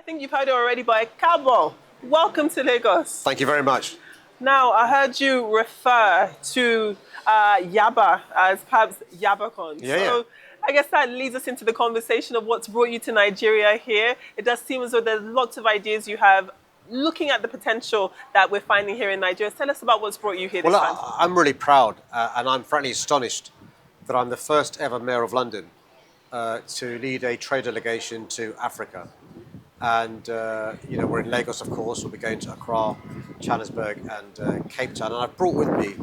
think you've heard it already, but Cabo, welcome to Lagos. Thank you very much. Now, I heard you refer to Yaba as perhaps Yabacon. Yeah. I guess that leads us into the conversation of what's brought you to Nigeria here. It does seem as though there's lots of ideas you have looking at the potential that we're finding here in Nigeria. Tell us about what's brought you here this time. I'm really proud and I'm frankly astonished that I'm the first ever mayor of London to lead a trade delegation to Africa. And, we're in Lagos, of course. We'll be going to Accra, Johannesburg and Cape Town. And I've brought with me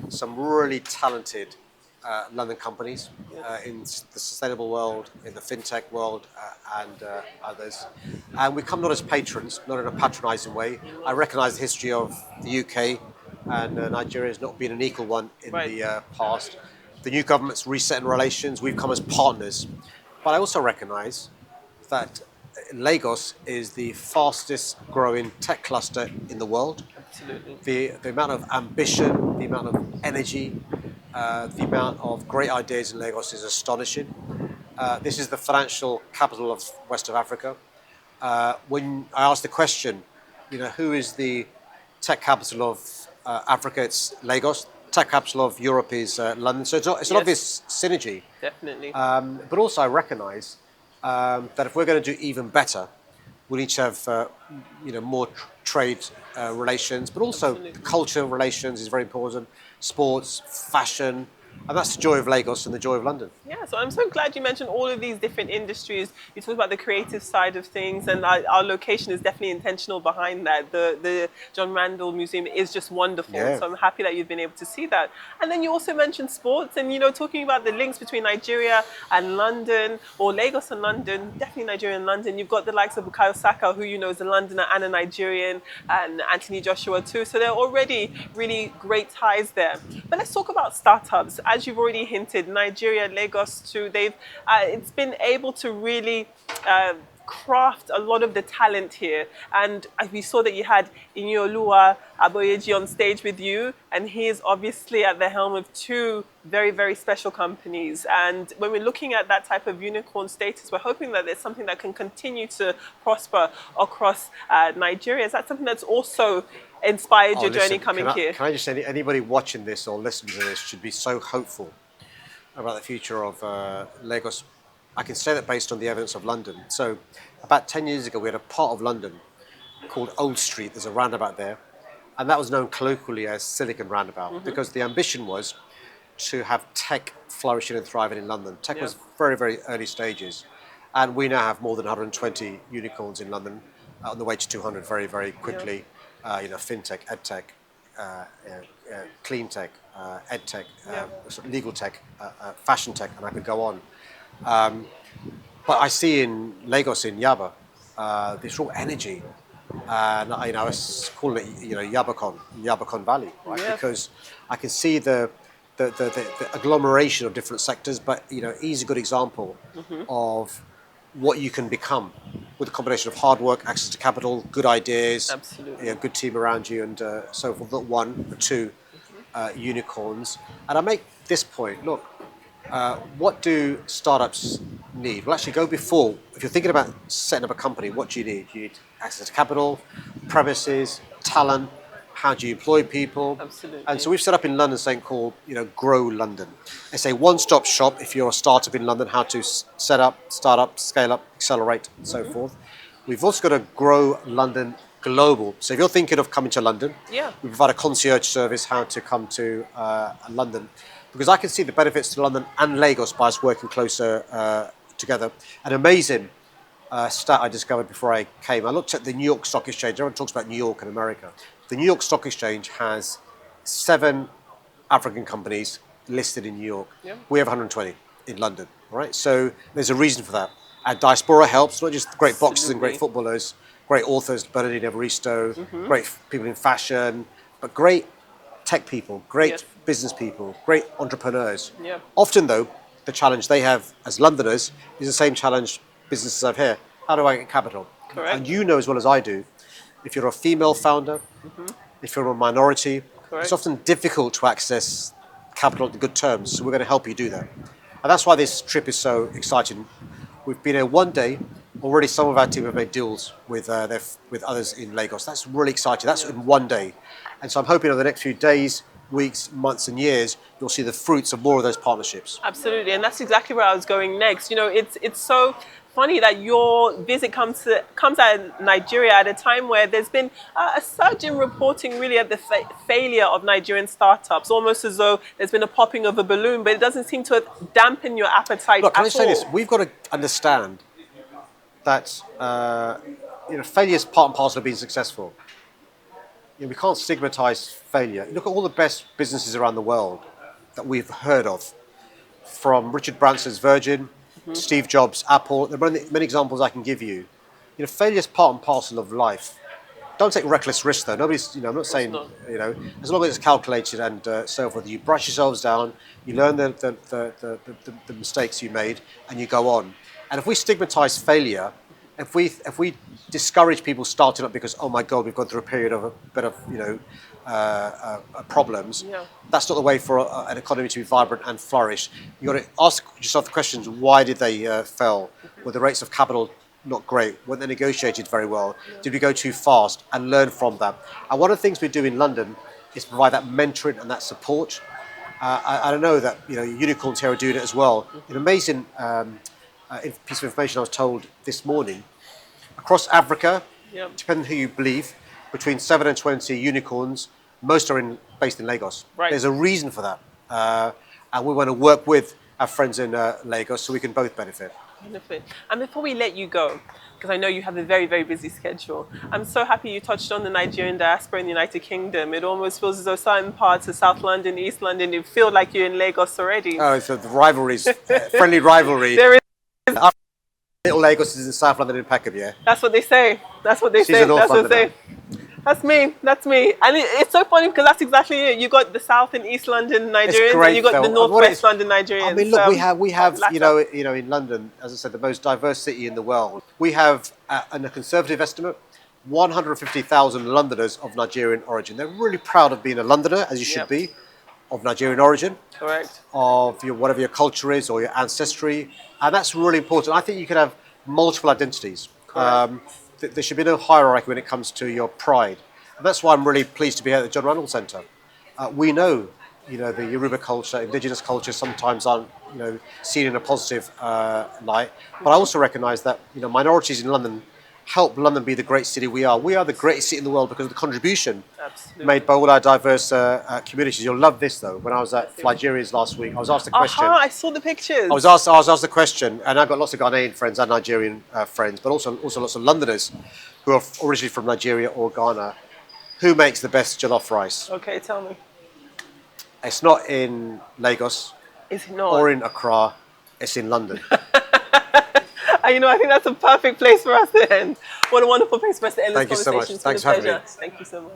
some really talented London companies in the sustainable world, in the fintech world and others. And we come not as patrons, not in a patronising way. I recognise the history of the UK and Nigeria has not been an equal one in the past. The new government's resetting relations. We've come as partners. But I also recognise that Lagos is the fastest growing tech cluster in the world. Absolutely. The amount of ambition, the amount of energy, the amount of great ideas in Lagos is astonishing. This is the financial capital of West of Africa. When I asked the question, who is the tech capital of Africa? It's Lagos. Tech capital of Europe is London. So it's an obvious synergy. Definitely. But also I recognise that if we're going to do even better, we need to have more trade relations, but also cultural relations is very important. Sports, fashion, and that's the joy of Lagos and the joy of London. Yeah, so I'm so glad you mentioned all of these different industries. You talked about the creative side of things, and our location is definitely intentional behind that. The John Randall Museum is just wonderful, so I'm happy that you've been able to see that. And then you also mentioned sports, and talking about the links between Nigeria and London, or Lagos and London, definitely Nigeria and London. You've got the likes of Bukayo Saka, who is a Londoner and a Nigerian, and Anthony Joshua too. So there are already really great ties there. But let's talk about startups. As you've already hinted, Nigeria, Lagos too, it's been able to really craft a lot of the talent here. And we saw that you had Inyoluwa Aboyeji on stage with you, and he is obviously at the helm of two very, very special companies. And when we're looking at that type of unicorn status, we're hoping that there's something that can continue to prosper across Nigeria. Is that something that's also inspired your journey coming here? Can I just say, anybody watching this or listening to this should be so hopeful about the future of Lagos. I can say that based on the evidence of London. So about 10 years ago, we had a part of London called Old Street. There's a roundabout there. And that was known colloquially as Silicon Roundabout because the ambition was to have tech flourishing and thriving in London. Tech was very, very early stages. And we now have more than 120 unicorns in London on the way to 200 very, very quickly. Fintech, edtech, clean tech, edtech, legal tech, fashion tech, and I could go on. But I see in Lagos, in Yaba, this real energy, and I was calling it, Yabacon Valley, right? Yeah. Because I can see the agglomeration of different sectors, but he's a good example of what you can become with a combination of hard work, access to capital, good ideas, absolutely, good team around you, and so forth. Not one, but two unicorns. And I make this point: look, what do startups need? Well, actually, go before. If you're thinking about setting up a company, what do you need? You need access to capital, premises, talent. How do you employ people? Absolutely. And so we've set up in London something called, Grow London. It's a one-stop shop if you're a startup in London, how to set up, start up, scale up, accelerate, and so forth. We've also got a Grow London Global. So if you're thinking of coming to London, we provide a concierge service how to come to London. Because I can see the benefits to London and Lagos by us working closer together. An amazing stat I discovered before I came. I looked at the New York Stock Exchange. Everyone talks about New York and America. The New York Stock Exchange has 7 African companies listed in New York. We have 120 in London, right? So there's a reason for that. Our diaspora helps, not just great boxers and great footballers, great authors, Bernardine Evaristo, great people in fashion, but great tech people, great business people, great entrepreneurs. Often, though, the challenge they have as Londoners is the same challenge businesses have here. How do I get capital? Correct. And you know as well as I do, if you're a female founder, if you're a minority, it's often difficult to access capital at good terms. So we're going to help you do that. And that's why this trip is so exciting. We've been here one day Already some of our team have made deals with with others in Lagos. That's really exciting. That's in one day. And so I'm hoping over the next few days, weeks, months and years, you'll see the fruits of more of those partnerships. Absolutely, and that's exactly where I was going next. You know, it's so funny that your visit comes out of Nigeria at a time where there's been a surge in reporting really at the failure of Nigerian startups, almost as though there's been a popping of a balloon, but it doesn't seem to dampen your appetite Look, can at I say all. this? We've got to understand that failure is part and parcel of being successful. We can't stigmatize failure. Look at all the best businesses around the world that we've heard of, from Richard Branson's Virgin, Steve Jobs' Apple. There are many examples I can give you. Failure is part and parcel of life. Don't take reckless risks, though. Nobody's, I'm not saying, as long as it's calculated and so forth, you brush yourselves down, you learn the mistakes you made, and you go on. And if we stigmatize failure, if we discourage people starting up because, oh my God, we've gone through a period of a bit of problems, that's not the way for an economy to be vibrant and flourish. You've got to ask yourself the questions: why did they fail? Were the rates of capital not great? Weren't they negotiated very well? Did we go too fast? And learn from that. And one of the things we do in London is provide that mentoring and that support. I know that unicorns here are doing it as well. An amazing piece of information I was told this morning. Across Africa, depending who you believe, between 7 and 20 unicorns, most are based in Lagos. Right. There's a reason for that. And we want to work with our friends in Lagos so we can both benefit. Wonderful. And before we let you go, because I know you have a very, very busy schedule, I'm so happy you touched on the Nigerian diaspora in the United Kingdom. It almost feels as though certain parts of South London, East London, you feel like you're in Lagos already. Oh, so the rivalries, friendly rivalry. There is. Little Lagos is in South London in Peckham, yeah? That's what they say. That's what they say. That's what they say. That's me. That's me. And it's so funny because that's exactly it. You got the South and East London Nigerians, and you got the Northwest London Nigerians. I mean, look, we have in London, as I said, the most diverse city in the world. We have, in a conservative estimate, 150,000 Londoners of Nigerian origin. They're really proud of being a Londoner, as you should be, of Nigerian origin. Correct. Of whatever your culture is or your ancestry, and that's really important. I think you can have multiple identities. There should be no hierarchy when it comes to your pride, and that's why I'm really pleased to be here at the John Randall Centre. We know, the Yoruba culture, indigenous culture sometimes aren't, seen in a positive light, but I also recognise that minorities in London help London be the great city we are. We are the greatest city in the world because of the contribution made by all our diverse communities. You'll love this though. When I was at Flygeria's last week, I was asked the question. I saw the pictures. I was asked the question, and I've got lots of Ghanaian friends and Nigerian friends, but also lots of Londoners who are originally from Nigeria or Ghana. Who makes the best jollof rice? Okay, tell me. It's not in Lagos. Is it not? Or in Accra. It's in London. I think that's a perfect place for us to end. What a wonderful place for us to end this conversation. Thank you so much. Thanks for having me. Thank you so much.